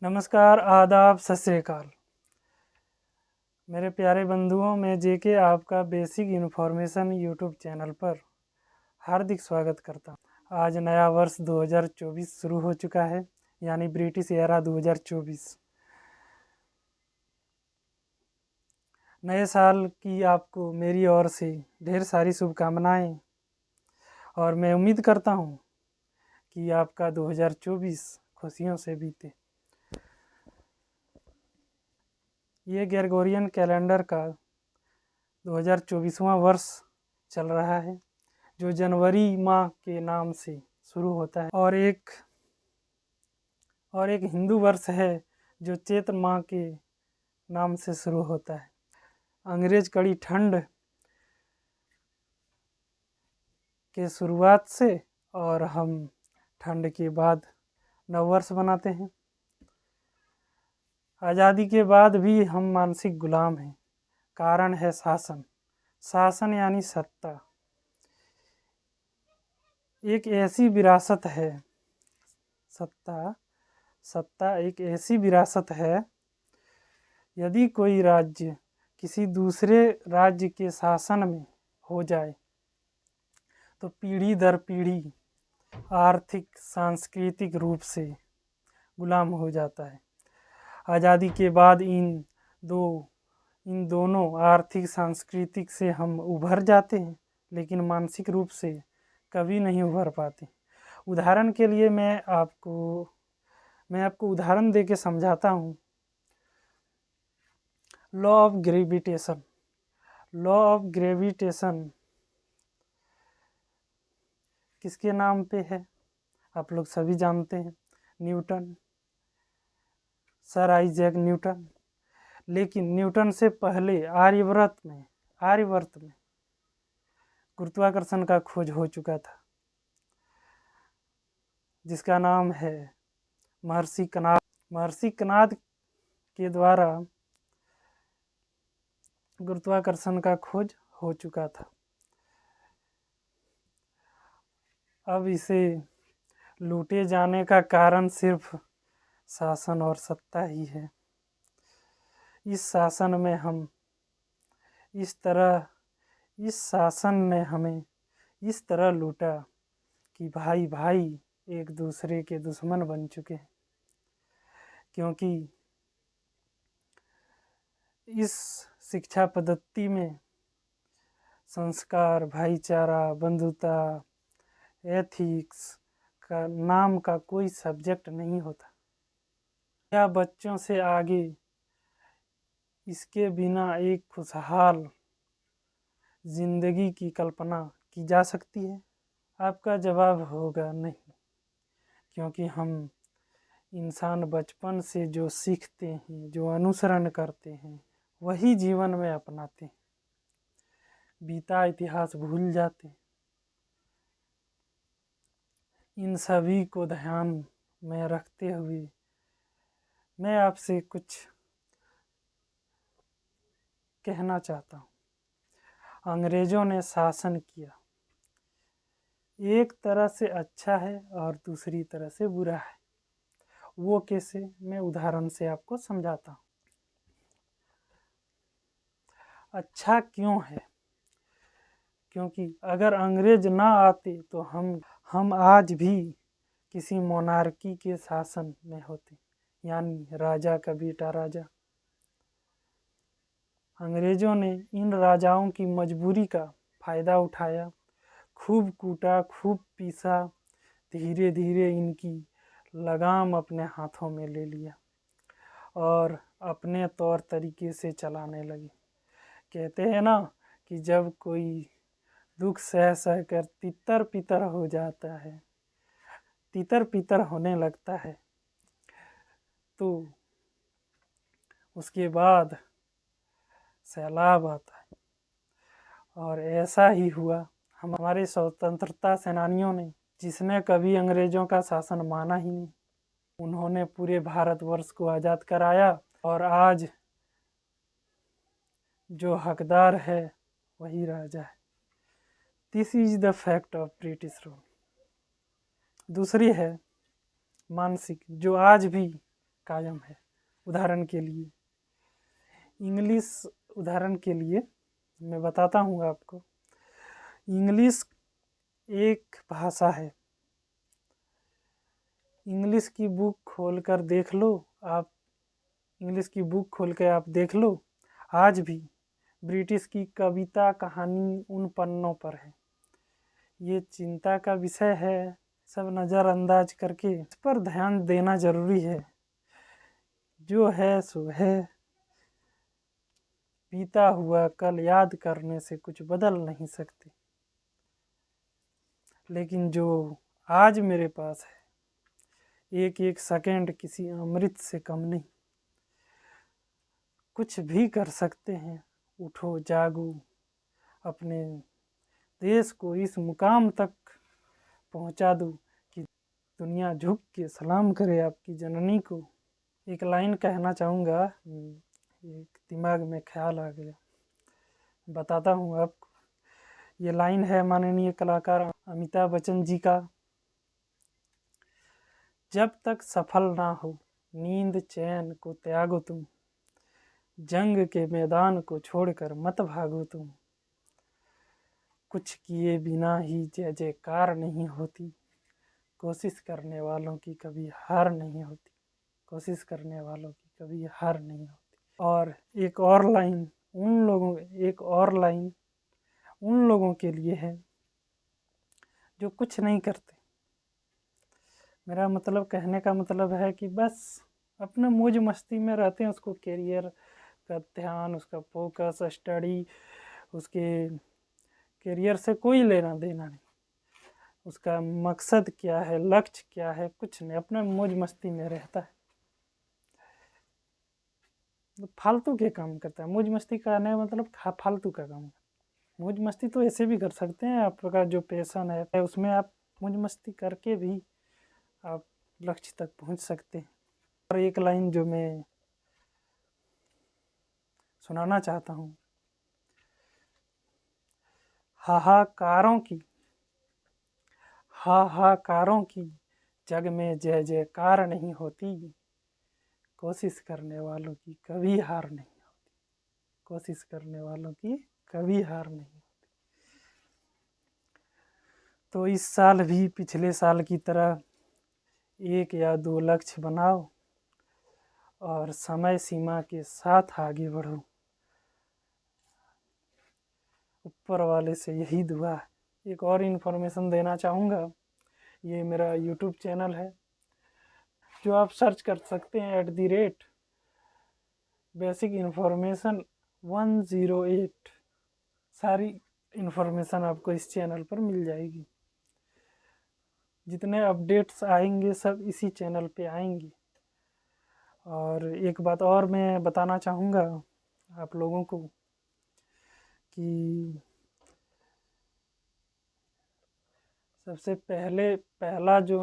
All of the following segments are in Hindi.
नमस्कार, आदाब, सत श्री अकाल। मेरे प्यारे बंधुओं, मैं जेके आपका बेसिक इन्फॉर्मेशन यूट्यूब चैनल पर हार्दिक स्वागत करता हूँ। आज नया वर्ष 2024 शुरू हो चुका है, यानी ब्रिटिश एरा 2024। नए साल की आपको मेरी ओर से ढेर सारी शुभकामनाएं और मैं उम्मीद करता हूँ कि आपका 2024 खुशियों से बीते। ये ग्रेगोरियन कैलेंडर का 2024वां वर्ष चल रहा है, जो जनवरी माह के नाम से शुरू होता है, और एक हिंदू वर्ष है जो चैत्र माह के नाम से शुरू होता है। अंग्रेज कड़ी ठंड के शुरुआत से और हम ठंड के बाद नववर्ष मनाते हैं। आज़ादी के बाद भी हम मानसिक गुलाम हैं। कारण है शासन। शासन यानी सत्ता। एक ऐसी विरासत है, सत्ता एक ऐसी विरासत है, यदि कोई राज्य किसी दूसरे राज्य के शासन में हो जाए तो पीढ़ी दर पीढ़ी आर्थिक सांस्कृतिक रूप से गुलाम हो जाता है। आज़ादी के बाद इन दोनों आर्थिक सांस्कृतिक से हम उभर जाते हैं, लेकिन मानसिक रूप से कभी नहीं उभर पाते। उदाहरण के लिए मैं आपको उदाहरण दे के समझाता हूँ। लॉ ऑफ ग्रेविटेशन किसके नाम पे है? आप लोग सभी जानते हैं, न्यूटन, सर आइजैक न्यूटन। लेकिन न्यूटन से पहले आर्यवर्त में गुरुत्वाकर्षण का खोज हो चुका था, जिसका नाम है महर्षि कनाद के द्वारा गुरुत्वाकर्षण का खोज हो चुका था। अब इसे लूटे जाने का कारण सिर्फ शासन और सत्ता ही है। इस शासन ने हमें इस तरह लूटा कि भाई भाई एक दूसरे के दुश्मन बन चुके हैं, क्योंकि इस शिक्षा पद्धति में संस्कार, भाईचारा, बंधुता, एथिक्स का नाम का कोई सब्जेक्ट नहीं होता। क्या बच्चों से आगे इसके बिना एक खुशहाल जिंदगी की कल्पना की जा सकती है? आपका जवाब होगा नहीं, क्योंकि हम इंसान बचपन से जो सीखते हैं, जो अनुसरण करते हैं, वही जीवन में अपनाते हैं। बीता इतिहास भूल जाते हैं। इन सभी को ध्यान में रखते हुए मैं आपसे कुछ कहना चाहता हूँ। अंग्रेजों ने शासन किया, एक तरह से अच्छा है और दूसरी तरह से बुरा है। वो कैसे, मैं उदाहरण से आपको समझाता हूँ। अच्छा क्यों है? क्योंकि अगर अंग्रेज ना आते तो हम आज भी किसी मोनार्की के शासन में होते, यानी राजा का बेटा राजा। अंग्रेजों ने इन राजाओं की मजबूरी का फायदा उठाया, खूब कूटा, खूब पीसा, धीरे धीरे इनकी लगाम अपने हाथों में ले लिया और अपने तौर तरीके से चलाने लगे। कहते हैं ना कि जब कोई दुख सह सह कर तितर पितर हो जाता है, तितर पितर होने लगता है, तो उसके बाद सैलाब आता है। और ऐसा ही हुआ। हमारे स्वतंत्रता सेनानियों ने, जिसने कभी अंग्रेजों का शासन माना ही नहीं, उन्होंने पूरे भारतवर्ष को आज़ाद कराया, और आज जो हकदार है वही राजा है। This is the fact of British rule. दूसरी है मानसिक, जो आज भी कायम है। उदाहरण के लिए इंग्लिश, उदाहरण के लिए मैं बताता हूँ आपको। इंग्लिश एक भाषा है। इंग्लिश की बुक खोलकर देख लो आप, इंग्लिश की बुक खोल कर आप देख लो, आज भी ब्रिटिश की कविता कहानी उन पन्नों पर है। ये चिंता का विषय है, सब नज़रअंदाज करके इस पर ध्यान देना जरूरी है। जो है सो है, बीता हुआ कल याद करने से कुछ बदल नहीं सकते, लेकिन जो आज मेरे पास है, एक एक सेकंड किसी अमृत से कम नहीं। कुछ भी कर सकते हैं, उठो जागो, अपने देश को इस मुकाम तक पहुंचा दो कि दुनिया झुक के सलाम करे आपकी जननी को। एक लाइन कहना चाहूँगा, एक दिमाग में ख्याल आ गया, बताता हूँ आपको। ये लाइन है माननीय कलाकार अमिताभ बच्चन जी का। जब तक सफल ना हो नींद चैन को त्यागो तुम, जंग के मैदान को छोड़कर मत भागो तुम। कुछ किए बिना ही जय जयकार नहीं होती, कोशिश करने वालों की कभी हार नहीं होती, कोशिश करने वालों की कभी हार नहीं होती। और एक और लाइन उन लोगों के लिए है जो कुछ नहीं करते। मेरा मतलब, कहने का मतलब है कि बस अपने मौज मस्ती में रहते हैं, उसको करियर का ध्यान, उसका फोकस, स्टडी, उसके करियर से कोई लेना देना नहीं, उसका मकसद क्या है, लक्ष्य क्या है, कुछ नहीं, अपने मौज मस्ती में रहता है, फालतू के काम करता है। मौज मस्ती करने मतलब फालतू का काम। मौज मस्ती तो ऐसे भी कर सकते हैं, आपका जो पैशन है उसमें आप मौज मस्ती करके भी आप लक्ष्य तक पहुंच सकते हैं। और एक लाइन जो मैं सुनाना चाहता हूँ, हाहाकारों की जग में जय जयकार नहीं होती, कोशिश करने वालों की कभी हार नहीं होती, कोशिश करने वालों की कभी हार नहीं होती। तो इस साल भी पिछले साल की तरह 1 या 2 लक्ष्य बनाओ और समय सीमा के साथ आगे बढ़ो। ऊपर वाले से यही दुआ है। एक और इन्फॉर्मेशन देना चाहूँगा, ये मेरा यूट्यूब चैनल है जो आप सर्च कर सकते हैं @बेसिक इन्फॉर्मेशन 108। सारी इन्फॉर्मेशन आपको इस चैनल पर मिल जाएगी। जितने अपडेट्स आएंगे सब इसी चैनल पे आएंगे। और एक बात और मैं बताना चाहूँगा आप लोगों को कि सबसे पहला जो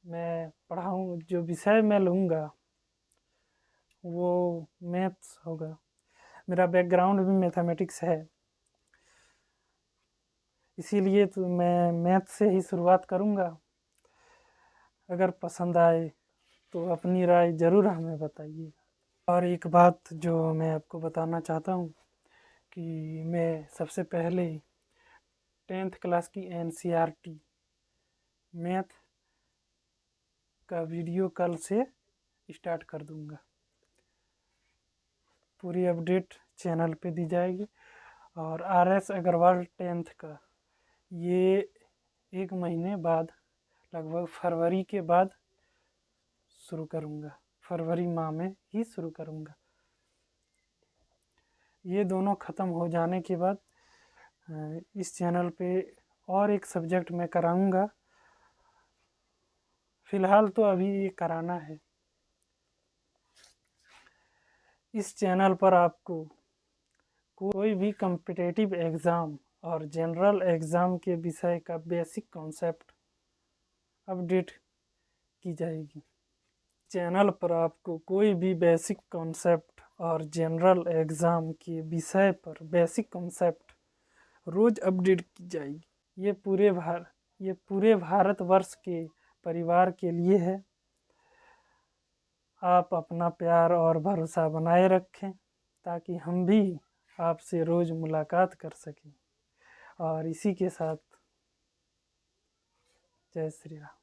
मैं पढ़ाऊँ, जो विषय मैं लूँगा वो मैथ्स होगा। मेरा बैकग्राउंड भी मैथमेटिक्स है, इसीलिए तो मैं मैथ्स से ही शुरुआत करूँगा। अगर पसंद आए तो अपनी राय ज़रूर हमें बताइए। और एक बात जो मैं आपको बताना चाहता हूँ कि मैं सबसे पहले 10th क्लास की NCERT मैथ का वीडियो कल से स्टार्ट कर दूँगा। पूरी अपडेट चैनल पे दी जाएगी। और RS अग्रवाल 10th का ये 1 महीने बाद, लगभग फरवरी के बाद शुरू करूँगा, फरवरी माह में ही शुरू करूँगा। ये दोनों ख़त्म हो जाने के बाद इस चैनल पे और एक सब्जेक्ट मैं कराऊँगा। फ़िलहाल तो अभी ये कराना है। इस चैनल पर आपको कोई भी कॉम्पिटिटिव एग्ज़ाम और जनरल एग्ज़ाम के विषय का बेसिक कॉन्सेप्ट अपडेट की जाएगी। चैनल पर आपको कोई भी बेसिक कॉन्सेप्ट और जनरल एग्ज़ाम के विषय पर बेसिक कॉन्सेप्ट रोज़ अपडेट की जाएगी। ये पूरे भारतवर्ष के परिवार के लिए है। आप अपना प्यार और भरोसा बनाए रखें ताकि हम भी आपसे रोज़ मुलाकात कर सकें। और इसी के साथ जय श्री राम।